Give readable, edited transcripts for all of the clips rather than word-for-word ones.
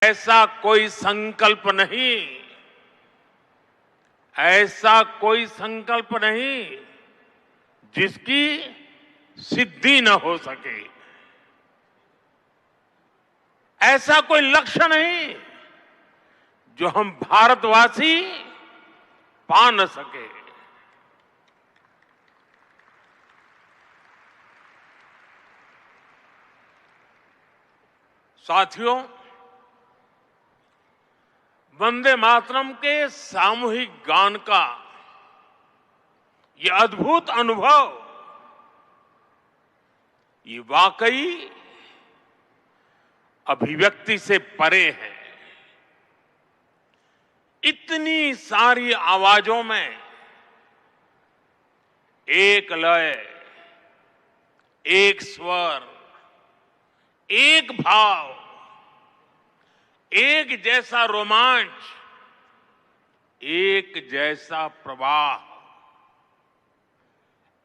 ऐसा कोई संकल्प नहीं, ऐसा कोई संकल्प नहीं जिसकी सिद्धि न हो सके। ऐसा कोई लक्ष्य नहीं जो हम भारतवासी पा न सके। साथियों, वंदे मातरम के सामूहिक गान का ये अद्भुत अनुभव, ये वाकई अभिव्यक्ति से परे है। इतनी सारी आवाजों में एक लय, एक स्वर, एक भाव, एक जैसा रोमांच, एक जैसा प्रवाह,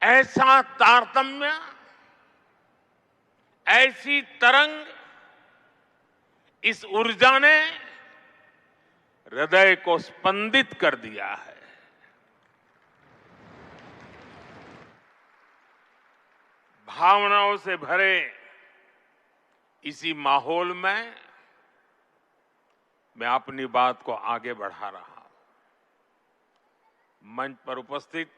ऐसा तारतम्य, ऐसी तरंग, इस ऊर्जा ने हृदय को स्पंदित कर दिया है। भावनाओं से भरे इसी माहौल में मैं अपनी बात को आगे बढ़ा रहा हूं। मंच पर उपस्थित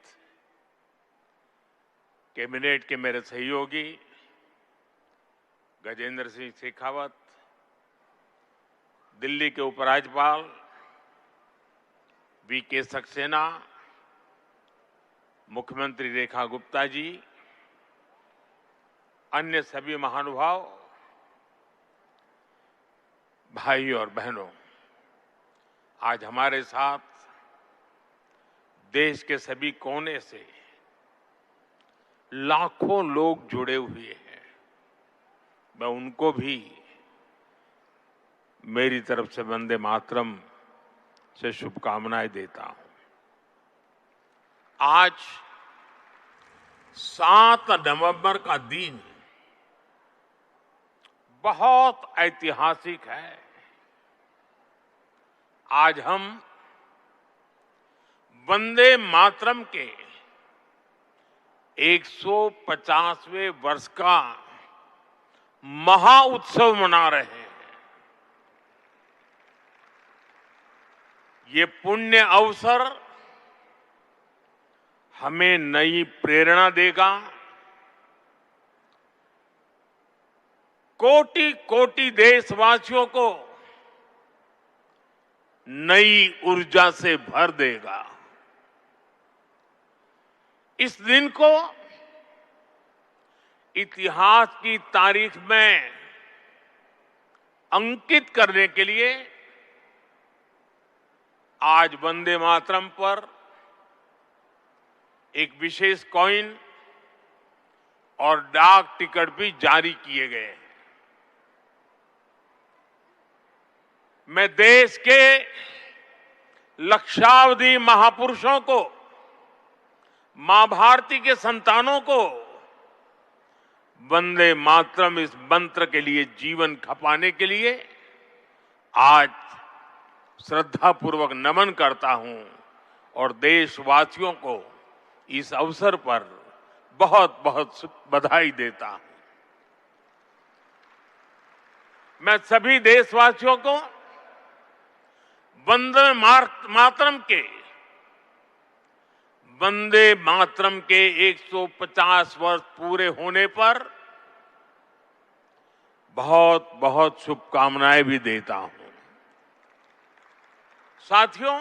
कैबिनेट के मेरे सहयोगी गजेंद्र सिंह शेखावत, दिल्ली के उपराज्यपाल वीके सक्सेना, मुख्यमंत्री रेखा गुप्ता जी, अन्य सभी महानुभाव, भाई और बहनों, आज हमारे साथ देश के सभी कोने से लाखों लोग जुड़े हुए हैं। मैं उनको भी मेरी तरफ से वंदे मातरम से शुभकामनाएं देता हूं। आज 7 नवंबर का दिन बहुत ऐतिहासिक है। आज हम वंदे मातरम के 150वें वर्ष का महाउत्सव मना रहे हैं। ये पुण्य अवसर हमें नई प्रेरणा देगा, कोटि कोटि देशवासियों को नई ऊर्जा से भर देगा। इस दिन को इतिहास की तारीख में अंकित करने के लिए आज वंदे मातरम पर एक विशेष कॉइन और डाक टिकट भी जारी किए गए हैं। मैं देश के लक्षावधि महापुरुषों को, मां भारती के संतानों को वंदे मातरम इस मंत्र के लिए जीवन खपाने के लिए आज श्रद्धापूर्वक नमन करता हूं और देशवासियों को इस अवसर पर बहुत बहुत बधाई देता हूं। मैं सभी देशवासियों को वंदे मातरम के 150 वर्ष पूरे होने पर बहुत बहुत शुभकामनाएं भी देता हूं। साथियों,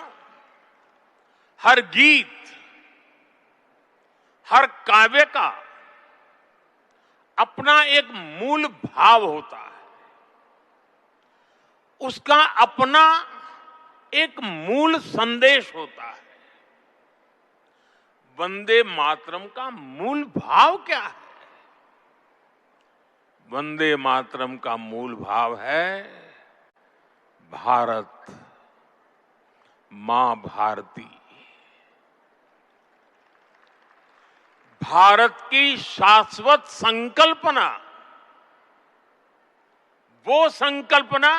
हर गीत, हर काव्य का अपना एक मूल भाव होता है, उसका अपना एक मूल संदेश होता है। वंदे मातरम का मूल भाव क्या है? वंदे मातरम का मूल भाव है भारत मां भारती। भारत की शाश्वत संकल्पना, वो संकल्पना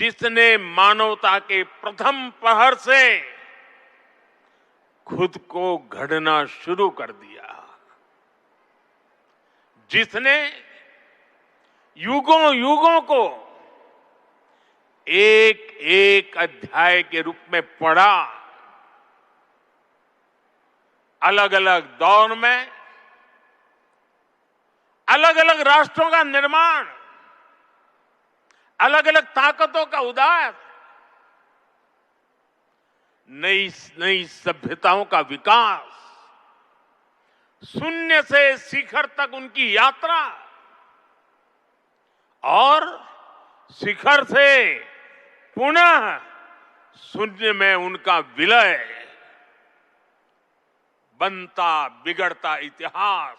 जिसने मानवता के प्रथम प्रहर से खुद को गढ़ना शुरू कर दिया, जिसने युगों युगों को एक एक अध्याय के रूप में पढ़ा, अलग अलग दौर में अलग अलग राष्ट्रों का निर्माण, अलग अलग ताकतों का उदय, नई नई सभ्यताओं का विकास, शून्य से शिखर तक उनकी यात्रा और शिखर से पुनः शून्य में उनका विलय, बनता बिगड़ता इतिहास,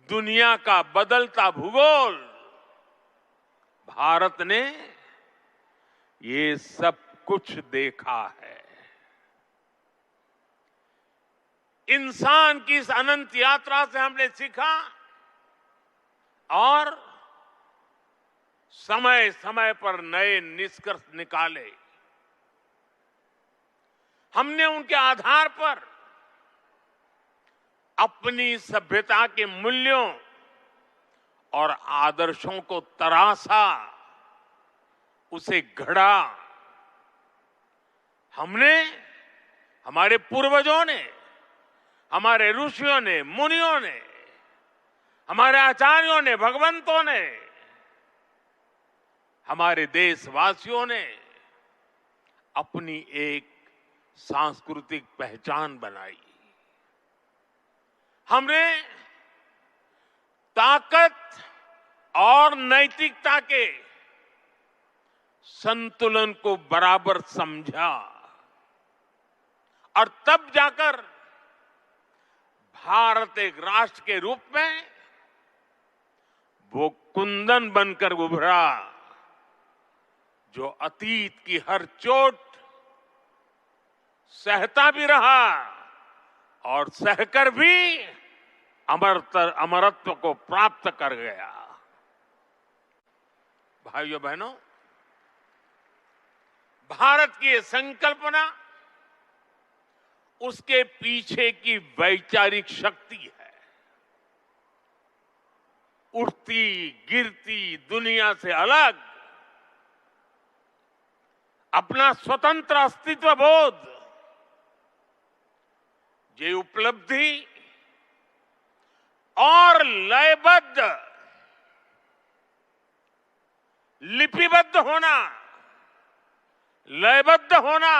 दुनिया का बदलता भूगोल, भारत ने ये सब कुछ देखा है। इंसान की इस अनंत यात्रा से हमने सीखा और समय समय पर नए निष्कर्ष निकाले। हमने उनके आधार पर अपनी सभ्यता के मूल्यों और आदर्शों को तराशा, उसे गढ़ा। हमने, हमारे पूर्वजों ने, हमारे ऋषियों ने, मुनियों ने, हमारे आचार्यों ने, भगवंतों ने, हमारे देशवासियों ने अपनी एक सांस्कृतिक पहचान बनाई। हमने ताकत और नैतिकता के संतुलन को बराबर समझा और तब जाकर भारत एक राष्ट्र के रूप में वो कुंदन बनकर उभरा जो अतीत की हर चोट सहता भी रहा और सहकर भी अमरत्व को प्राप्त कर गया। भाइयों बहनों, भारत की ये संकल्पना, उसके पीछे की वैचारिक शक्ति है। उठती गिरती दुनिया से अलग अपना स्वतंत्र अस्तित्व बोध, ये उपलब्धि और लयबद्ध, लिपिबद्ध होना, लयबद्ध होना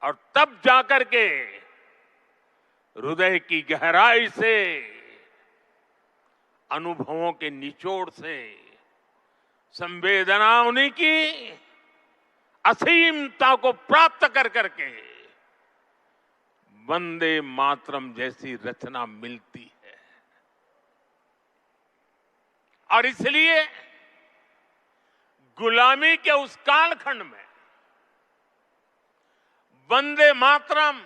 और तब जाकर के हृदय की गहराई से, अनुभवों के निचोड़ से, संवेदनाओं की असीमता को प्राप्त कर करके वंदे मातरम जैसी रचना मिलती है। और इसलिए गुलामी के उस कालखंड में वंदे मातरम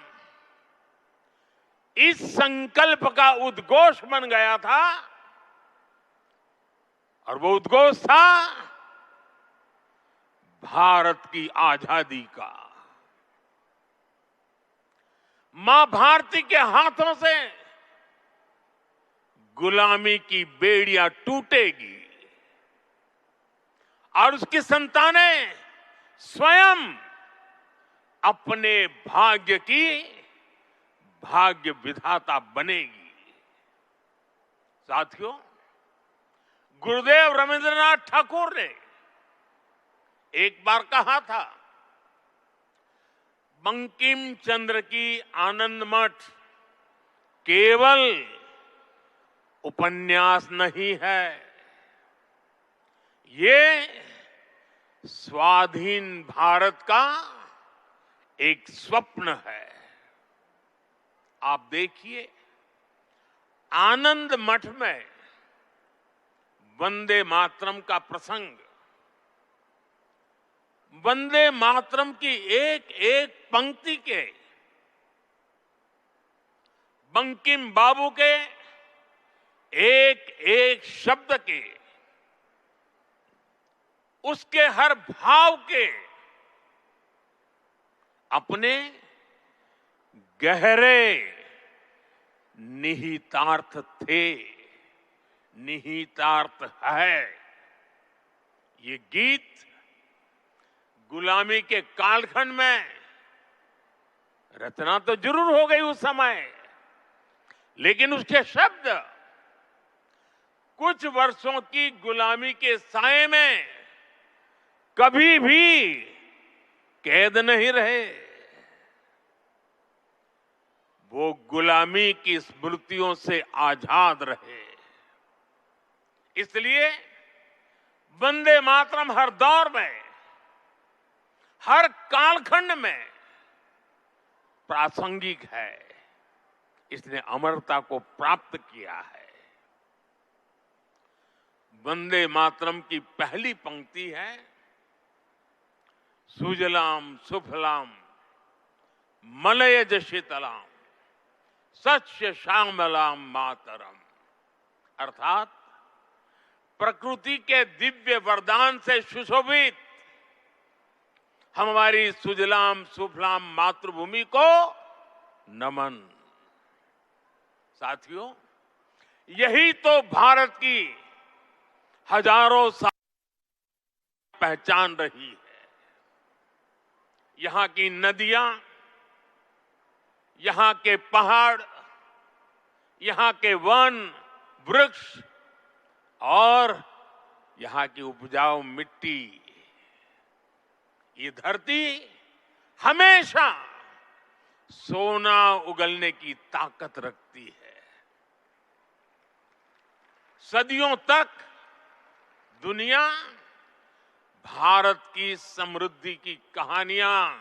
इस संकल्प का उद्घोष बन गया था और वो उद्घोष था भारत की आजादी का। मां भारती के हाथों से गुलामी की बेड़ियां टूटेगी और उसकी संतानें स्वयं अपने भाग्य की भाग्य विधाता बनेगी। साथियों, गुरुदेव रविंद्रनाथ ठाकुर ने एक बार कहा था, बंकिम चंद्र की आनंद मठ केवल उपन्यास नहीं है, ये स्वाधीन भारत का एक स्वप्न है। आप देखिए, आनंद मठ में वंदे मातरम का प्रसंग, वंदे मातरम की एक एक पंक्ति के, बंकिम बाबू के एक एक शब्द के उसके हर भाव के अपने गहरे निहितार्थ थे, निहितार्थ है। ये गीत गुलामी के कालखंड में रचना तो जरूर हो गई उस समय, लेकिन उसके शब्द कुछ वर्षों की गुलामी के साए में कभी भी कैद नहीं रहे। वो गुलामी की स्मृतियों से आजाद रहे। इसलिए वंदे मातरम हर दौर में, हर कालखंड में प्रासंगिक है। इसने अमरता को प्राप्त किया है। वंदे मातरम की पहली पंक्ति है, सुजलाम सुफलाम मलयज शीतलाम सच्य श्यामलाम मातरम। अर्थात प्रकृति के दिव्य वरदान से सुशोभित हमारी सुजलाम सुफलाम मातृभूमि को नमन। साथियों, यही तो भारत की हजारों साल पहचान रही है। यहां की नदियां, यहां के पहाड़, यहां के वन वृक्ष और यहां की उपजाऊ मिट्टी, ये धरती हमेशा सोना उगलने की ताकत रखती है। सदियों तक दुनिया भारत की समृद्धि की कहानियां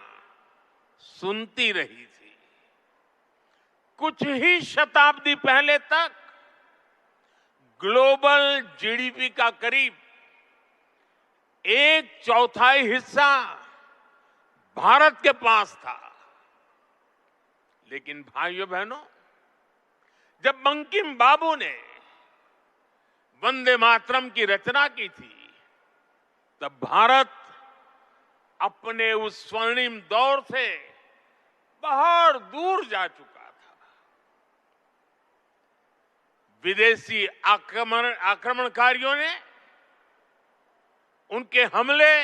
सुनती रही थी। कुछ ही शताब्दी पहले तक ग्लोबल जीडीपी का करीब 1/4 हिस्सा भारत के पास था। लेकिन भाइयों बहनों, जब बंकिम बाबू ने वंदे मातरम की रचना की थी, तब भारत अपने उस स्वर्णिम दौर से बहुत दूर जा चुका था। विदेशी आक्रमणकारियों ने उनके हमले,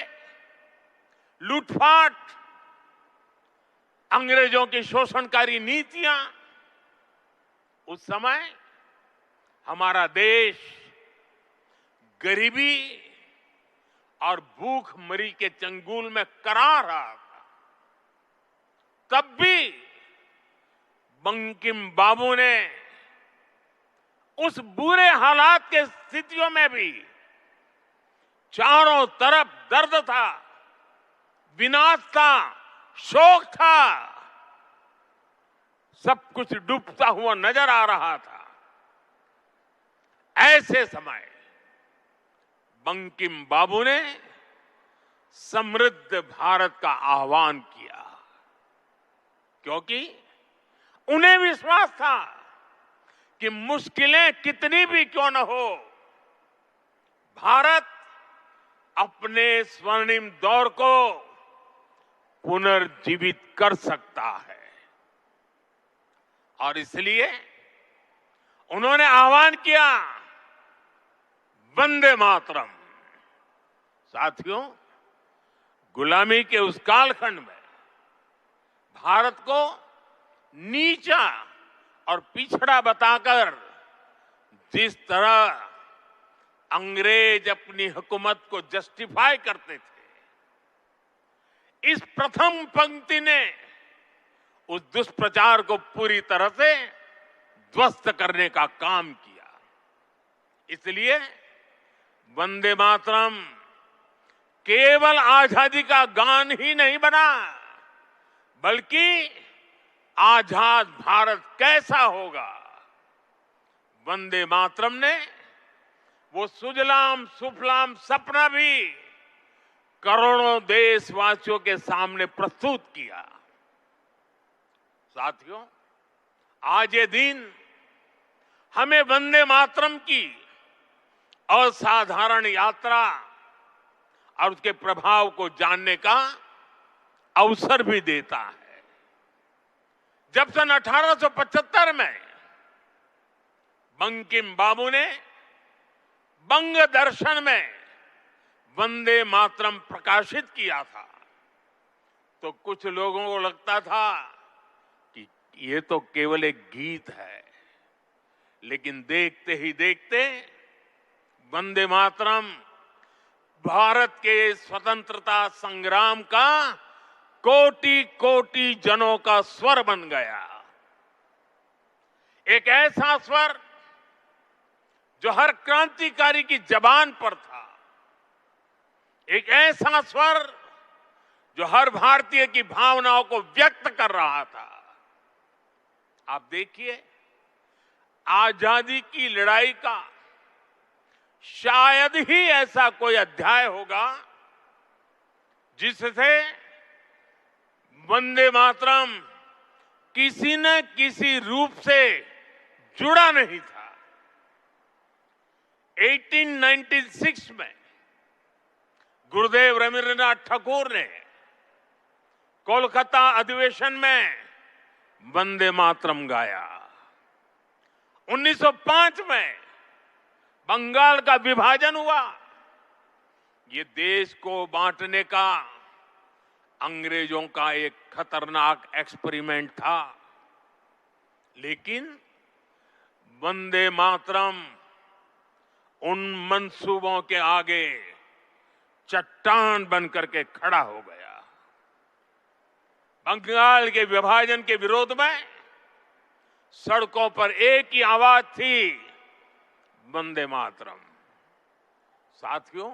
लूटपाट, अंग्रेजों की शोषणकारी नीतियां, उस समय हमारा देश गरीबी और भूखमरी के चंगुल में करा रहा था। तब भी बंकिम बाबू ने उस बुरे हालात के स्थितियों में भी चारों तरफ दर्द था, विनाश था, शोक था, सब कुछ डूबता हुआ नजर आ रहा था। ऐसे समय बंकिम बाबू ने समृद्ध भारत का आह्वान किया, क्योंकि उन्हें विश्वास था कि मुश्किलें कितनी भी क्यों न हो, भारत अपने स्वर्णिम दौर को पुनर्जीवित कर सकता है। और इसलिए उन्होंने आह्वान किया, वंदे मातरम। साथियों, गुलामी के उस कालखंड में भारत को नीचा और पिछड़ा बताकर जिस तरह अंग्रेज अपनी हुकूमत को जस्टिफाई करते थे, इस प्रथम पंक्ति ने उस दुष्प्रचार को पूरी तरह से ध्वस्त करने का काम किया। इसलिए वंदे मातरम केवल आजादी का गान ही नहीं बना, बल्कि आजाद भारत कैसा होगा, वंदे मातरम ने वो सुजलाम सुफलाम सपना भी करोड़ों देशवासियों के सामने प्रस्तुत किया। साथियों, आज ये दिन हमें वंदे मातरम की असाधारण यात्रा और उसके प्रभाव को जानने का अवसर भी देता है। जब सन 1875 में बंकिम बाबू ने बंग दर्शन में वंदे मातरम प्रकाशित किया था तो कुछ लोगों को लगता था कि ये तो केवल एक गीत है, लेकिन देखते ही देखते वंदे मातरम भारत के स्वतंत्रता संग्राम का कोटि कोटि जनों का स्वर बन गया। एक ऐसा स्वर जो हर क्रांतिकारी की जबान पर था, एक ऐसा स्वर जो हर भारतीय की भावनाओं को व्यक्त कर रहा था। आप देखिए, आजादी की लड़ाई का शायद ही ऐसा कोई अध्याय होगा जिससे वंदे मातरम किसी न किसी रूप से जुड़ा नहीं था। 1896 में गुरुदेव रवींद्रनाथ ठाकुर ने कोलकाता अधिवेशन में वंदे मातरम गाया। 1905 में बंगाल का विभाजन हुआ। ये देश को बांटने का अंग्रेजों का एक खतरनाक एक्सपेरिमेंट था, लेकिन वंदे मातरम उन मंसूबों के आगे चट्टान बनकर के खड़ा हो गया। बंगाल के विभाजन के विरोध में सड़कों पर एक ही आवाज थी, वंदे मातरम। साथियों,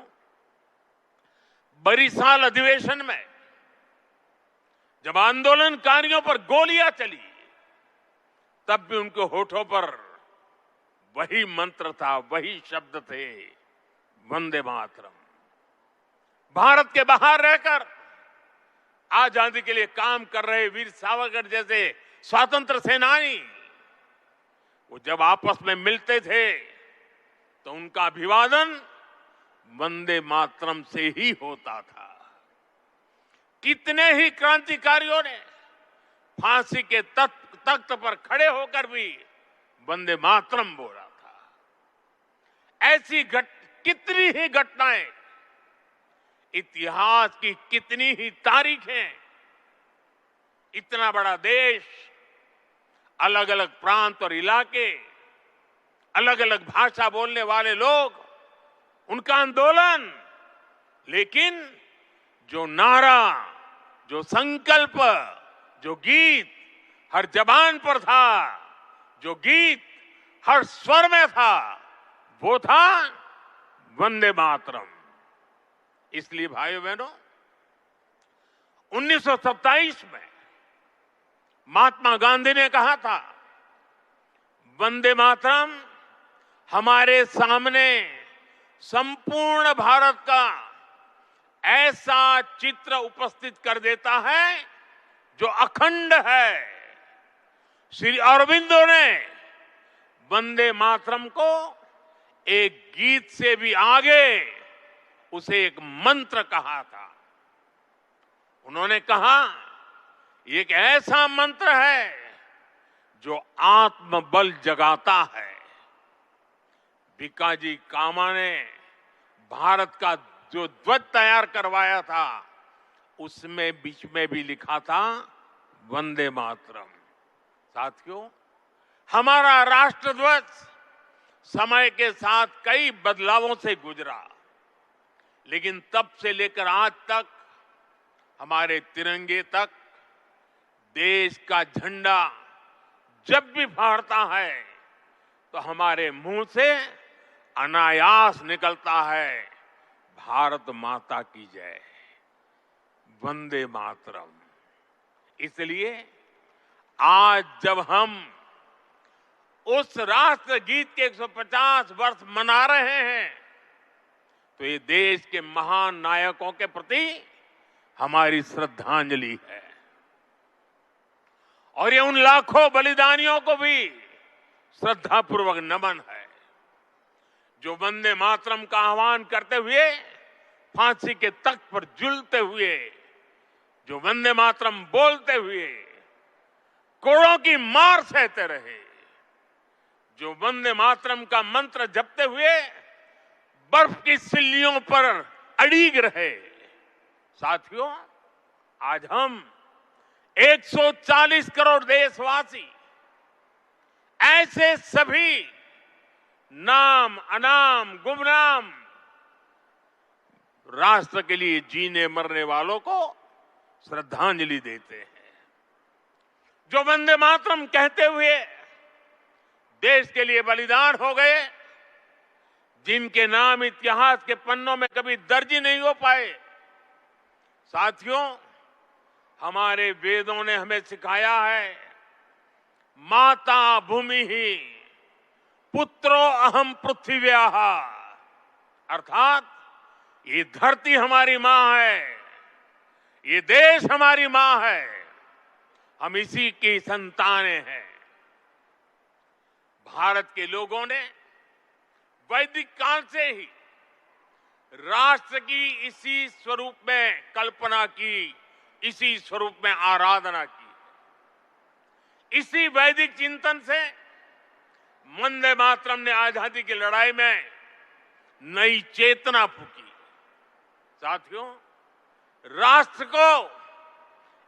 बरिसाल अधिवेशन में जब आंदोलनकारियों पर गोलियां चली, तब भी उनके होठों पर वही मंत्र था, वही शब्द थे, वंदे मातरम। भारत के बाहर रहकर आजादी के लिए काम कर रहे वीर सावरकर जैसे स्वतंत्र सेनानी, वो जब आपस में मिलते थे तो उनका अभिवादन वंदे मातरम से ही होता था। कितने ही क्रांतिकारियों ने फांसी के तख्त पर खड़े होकर भी वंदे मातरम बोला था। ऐसी कितनी ही घटनाएं, इतिहास की कितनी ही तारीखें, इतना बड़ा देश, अलग अलग प्रांत और इलाके, अलग अलग भाषा बोलने वाले लोग, उनका आंदोलन, लेकिन जो नारा, जो संकल्प, जो गीत हर जबान पर था, जो गीत हर स्वर में था, वो था वंदे मातरम। इसलिए भाइयों बहनों, 1927 में महात्मा गांधी ने कहा था, वंदे मातरम हमारे सामने संपूर्ण भारत का ऐसा चित्र उपस्थित कर देता है जो अखंड है। श्री अरविंदो ने वंदे मातरम को एक गीत से भी आगे उसे एक मंत्र कहा था। उन्होंने कहा, ये एक ऐसा मंत्र है जो आत्मबल जगाता है। भिकाजी कामा ने भारत का जो ध्वज तैयार करवाया था, उसमें बीच में भी लिखा था वंदे मातरम। साथियों, हमारा राष्ट्रध्वज समय के साथ कई बदलावों से गुजरा, लेकिन तब से लेकर आज तक, हमारे तिरंगे तक, देश का झंडा जब भी फहरता है तो हमारे मुंह से अनायास निकलता है, भारत माता की जय, वंदे मातरम। इसलिए आज जब हम उस राष्ट्र गीत के 150 वर्ष मना रहे हैं, तो ये देश के महान नायकों के प्रति हमारी श्रद्धांजलि है, और ये उन लाखों बलिदानियों को भी श्रद्धापूर्वक नमन है जो वंदे मातरम का आह्वान करते हुए फांसी के तख्त पर झूलते हुए, जो वंदे मातरम बोलते हुए कोड़ों की मार सहते रहे, जो वंदे मातरम का मंत्र जपते हुए बर्फ की सिल्लियों पर अड़ीग रहे। साथियों, आज हम 140 करोड़ देशवासी ऐसे सभी नाम अनाम गुमनाम राष्ट्र के लिए जीने मरने वालों को श्रद्धांजलि देते हैं, जो वंदे मातरम कहते हुए देश के लिए बलिदान हो गए, जिनके नाम इतिहास के पन्नों में कभी दर्ज ही नहीं हो पाए। साथियों, हमारे वेदों ने हमें सिखाया है, माता भूमि ही पुत्रो अहम पृथ्व्याः, अर्थात ये धरती हमारी मां है, ये देश हमारी मां है, हम इसी की संतानें हैं। भारत के लोगों ने वैदिक काल से ही राष्ट्र की इसी स्वरूप में कल्पना की, इसी स्वरूप में आराधना की। इसी वैदिक चिंतन से वंदे मातरम ने आजादी की लड़ाई में नई चेतना फूकी। साथियों, राष्ट्र को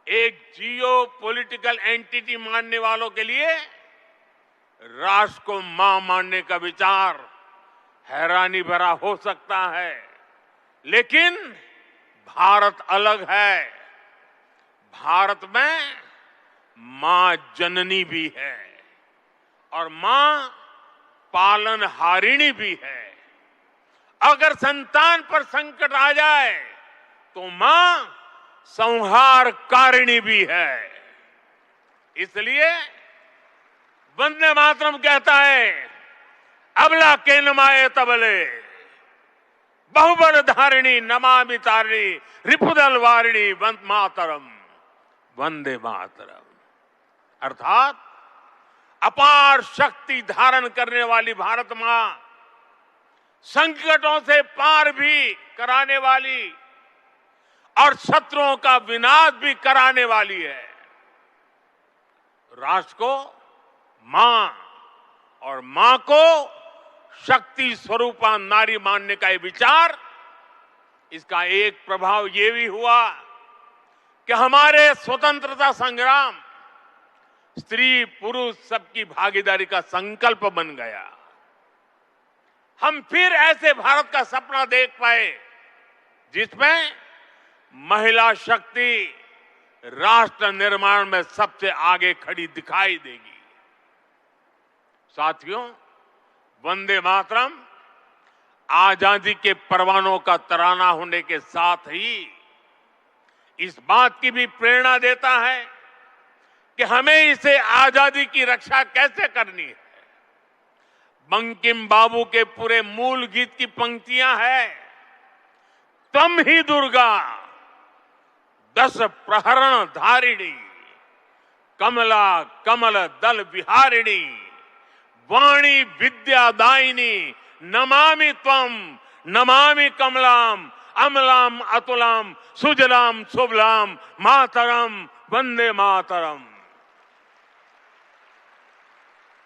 एक जियो पॉलिटिकल एंटिटी मानने वालों के लिए राष्ट्र को मां मानने का विचार हैरानी भरा हो सकता है, लेकिन भारत अलग है। भारत में मां जननी भी है और मां पालनहारिणी भी है। अगर संतान पर संकट आ जाए तो मां संहारकारिणी भी है। इसलिए वंदे मातरम कहता है, अबला के नमाए तबले बहुबल धारिणी नमामि तारिणी रिपुदल वारिणी मातरम वंदे मातरम, अर्थात अपार शक्ति धारण करने वाली भारत मां संकटों से पार भी कराने वाली और शत्रुओं का विनाश भी कराने वाली है। राष्ट्र को मां और मां को शक्ति स्वरूपा नारी मानने का ये विचार, इसका एक प्रभाव ये भी हुआ कि हमारे स्वतंत्रता संग्राम स्त्री पुरुष सबकी भागीदारी का संकल्प बन गया। हम फिर ऐसे भारत का सपना देख पाए जिसमें महिला शक्ति राष्ट्र निर्माण में सबसे आगे खड़ी दिखाई देगी। साथियों, वंदे मातरम आजादी के परवानों का तराना होने के साथ ही इस बात की भी प्रेरणा देता है कि हमें इसे आजादी की रक्षा कैसे करनी है। बंकिम बाबू के पूरे मूल गीत की पंक्तियां हैं, तम ही दुर्गा 10 प्रहरण धारिणी कमला कमल दल विहारिणी वाणी विद्यादायिनी नमामि त्वम नमामि कमलाम अमलाम अतुलाम सुजलाम सुबलाम मातरम वंदे मातरम।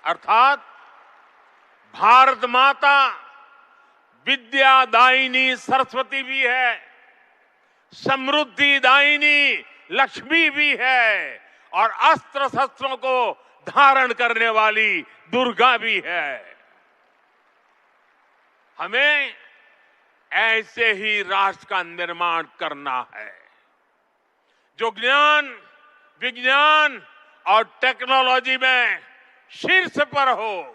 अर्थात भारत माता विद्यादायिनी सरस्वती भी है, समृद्धि दायिनी लक्ष्मी भी है और अस्त्र शस्त्रों को धारण करने वाली दुर्गा भी है। हमें ऐसे ही राष्ट्र का निर्माण करना है जो ज्ञान विज्ञान और टेक्नोलॉजी में शीर्ष पर हो,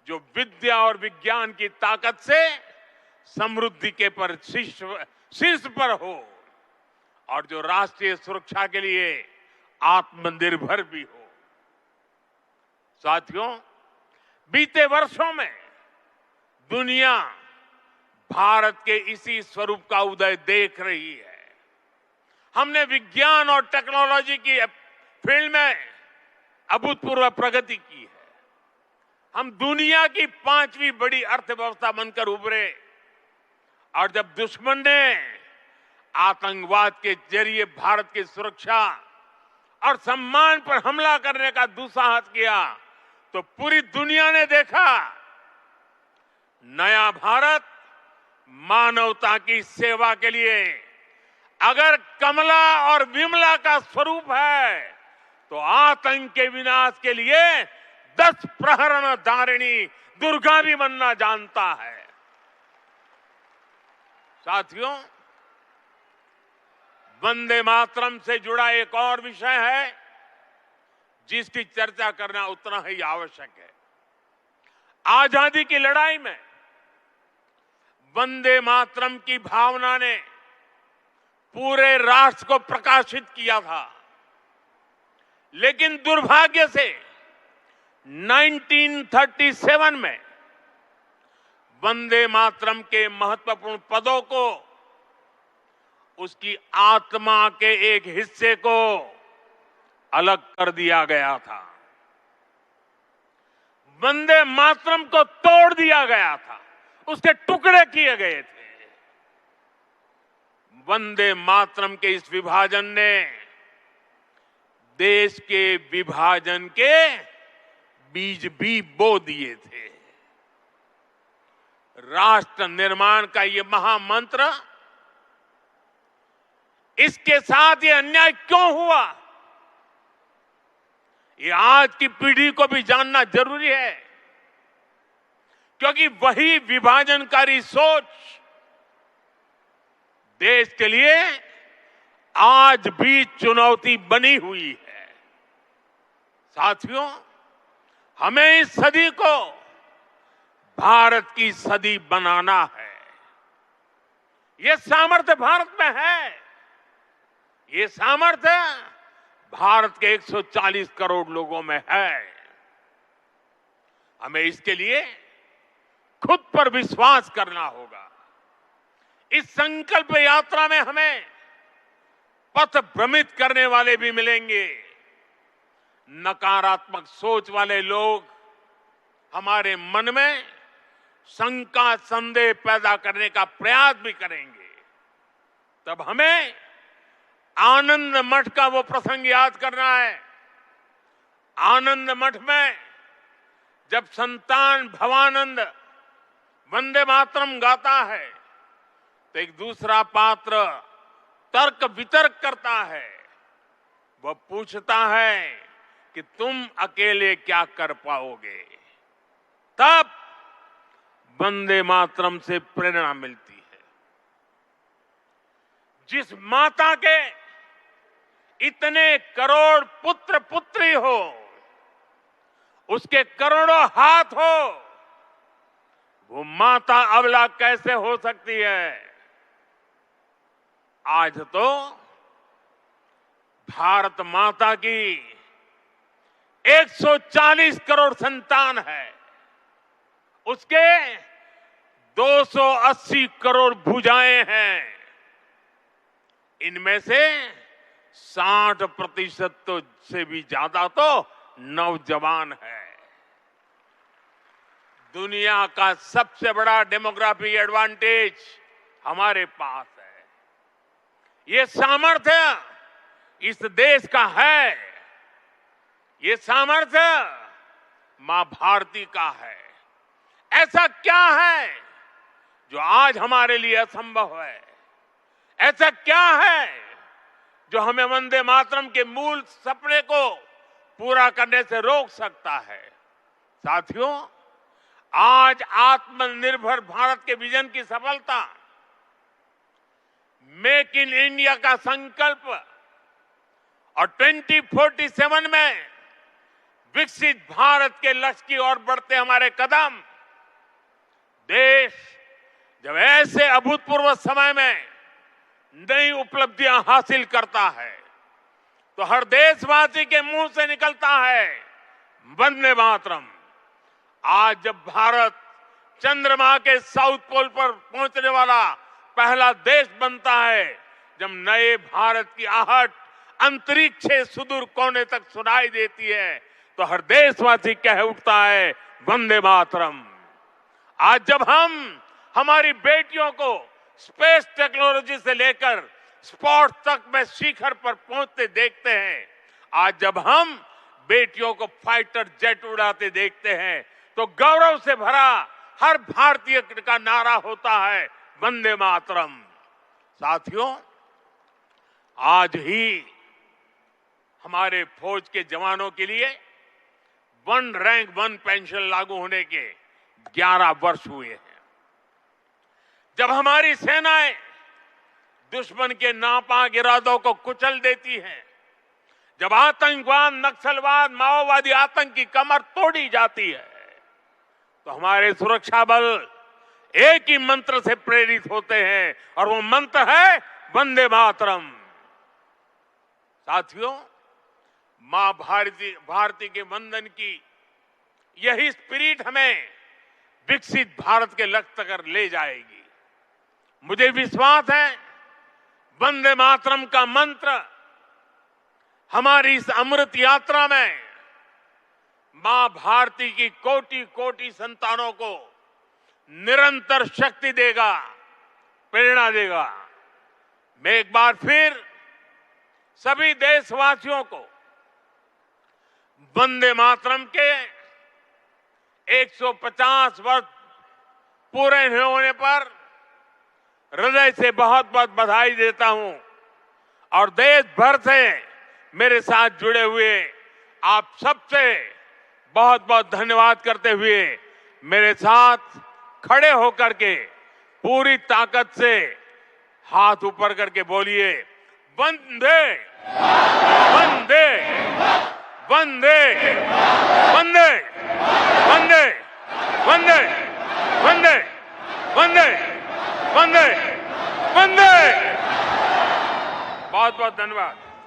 जो विद्या और विज्ञान की ताकत से समृद्धि के पर शीर्ष पर हो और जो राष्ट्रीय सुरक्षा के लिए आत्मनिर्भर भी हो। साथियों, बीते वर्षों में दुनिया भारत के इसी स्वरूप का उदय देख रही है। हमने विज्ञान और टेक्नोलॉजी की फील्ड में अभूतपूर्व प्रगति की है। हम दुनिया की 5वीं बड़ी अर्थव्यवस्था बनकर उभरे और जब दुश्मन ने आतंकवाद के जरिए भारत की सुरक्षा और सम्मान पर हमला करने का दुस्साहस किया तो पूरी दुनिया ने देखा नया भारत मानवता की सेवा के लिए अगर कमला और विमला का स्वरूप है तो आतंक के विनाश के लिए 10 प्रहरण धारिणी दुर्गा भी बनना जानता है। साथियों, वंदे मातरम से जुड़ा एक और विषय है जिसकी चर्चा करना उतना ही आवश्यक है। आजादी की लड़ाई में वंदे मातरम की भावना ने पूरे राष्ट्र को प्रकाशित किया था, लेकिन दुर्भाग्य से 1937 में वंदे मातरम के महत्वपूर्ण पदों को उसकी आत्मा के एक हिस्से को अलग कर दिया गया था। वंदे मातरम को तोड़ दिया गया था, उसके टुकड़े किए गए थे। वंदे मातरम के इस विभाजन ने देश के विभाजन के बीज भी बो दिए थे। राष्ट्र निर्माण का ये महामंत्र, इसके साथ ये अन्याय क्यों हुआ, ये आज की पीढ़ी को भी जानना जरूरी है, क्योंकि वही विभाजनकारी सोच देश के लिए आज भी चुनौती बनी हुई है। साथियों, हमें इस सदी को भारत की सदी बनाना है। ये सामर्थ्य भारत में है, ये सामर्थ्य भारत के 140 करोड़ लोगों में है। हमें इसके लिए खुद पर विश्वास करना होगा। इस संकल्प यात्रा में हमें पथ भ्रमित करने वाले भी मिलेंगे। नकारात्मक सोच वाले लोग हमारे मन में शंका संदेह पैदा करने का प्रयास भी करेंगे। तब हमें आनंद मठ का वो प्रसंग याद करना है। आनंद मठ में जब संतान भवानंद वंदे मातरम गाता है तो एक दूसरा पात्र तर्क वितर्क करता है। वह पूछता है कि तुम अकेले क्या कर पाओगे। तब वंदे मातरम से प्रेरणा मिलती है। जिस माता के इतने करोड़ पुत्र पुत्री हो, उसके करोड़ों हाथ हो, वो माता अबला कैसे हो सकती है। आज तो भारत माता की 140 करोड़ संतान है, उसके 280 करोड़ भुजाएं हैं। इनमें से 60% तो से भी ज्यादा तो नौजवान है। दुनिया का सबसे बड़ा डेमोग्राफी एडवांटेज हमारे पास है। ये सामर्थ्य इस देश का है, ये सामर्थ्य मां भारती का है। ऐसा क्या है जो आज हमारे लिए असंभव है? ऐसा क्या है जो हमें वंदे मातरम के मूल सपने को पूरा करने से रोक सकता है? साथियों, आज आत्मनिर्भर भारत के विजन की सफलता, मेक इन इंडिया का संकल्प और 2047 में विकसित भारत के लक्ष्य की ओर बढ़ते हमारे कदम, देश जब ऐसे अभूतपूर्व समय में नई उपलब्धियां हासिल करता है तो हर देशवासी के मुंह से निकलता है वंदे मातरम। आज जब भारत चंद्रमा के साउथ पोल पर पहुंचने वाला पहला देश बनता है, जब नए भारत की आहट अंतरिक्ष से सुदूर कोने तक सुनाई देती है, तो हर देशवासी कह उठता है वंदे मातरम। आज जब हम हमारी बेटियों को स्पेस टेक्नोलॉजी से लेकर स्पोर्ट्स तक में शिखर पर पहुंचते देखते हैं। आज जब हम बेटियों को फाइटर जेट उड़ाते देखते हैं तो गौरव से भरा हर भारतीय का नारा होता है वंदे मातरम। साथियों, आज ही हमारे फौज के जवानों के लिए वन रैंक वन पेंशन लागू होने के 11 वर्ष हुए हैं। जब हमारी सेनाएं दुश्मन के नापाक इरादों को कुचल देती हैं, जब आतंकवाद, नक्सलवाद, माओवादी आतंक की कमर तोड़ी जाती है, तो हमारे सुरक्षा बल एक ही मंत्र से प्रेरित होते हैं और वो मंत्र है वंदे मातरम। साथियों, मां भारती के वंदन की यही स्पिरिट हमें विकसित भारत के लक्ष्य तक ले जाएगी। मुझे विश्वास है वंदे मातरम का मंत्र हमारी इस अमृत यात्रा में मां भारती की कोटि कोटि संतानों को निरंतर शक्ति देगा, प्रेरणा देगा। मैं एक बार फिर सभी देशवासियों को वंदे मातरम के 150 वर्ष पूरे होने पर हृदय से बहुत बहुत बधाई देता हूं और देश भर से मेरे साथ जुड़े हुए आप सबसे बहुत बहुत धन्यवाद करते हुए मेरे साथ खड़े होकर के पूरी ताकत से हाथ ऊपर करके बोलिए वंदे वंदे वंदे वंदे वंदे वंदे वंदे वंदे वंदे वंदे। बहुत बहुत धन्यवाद।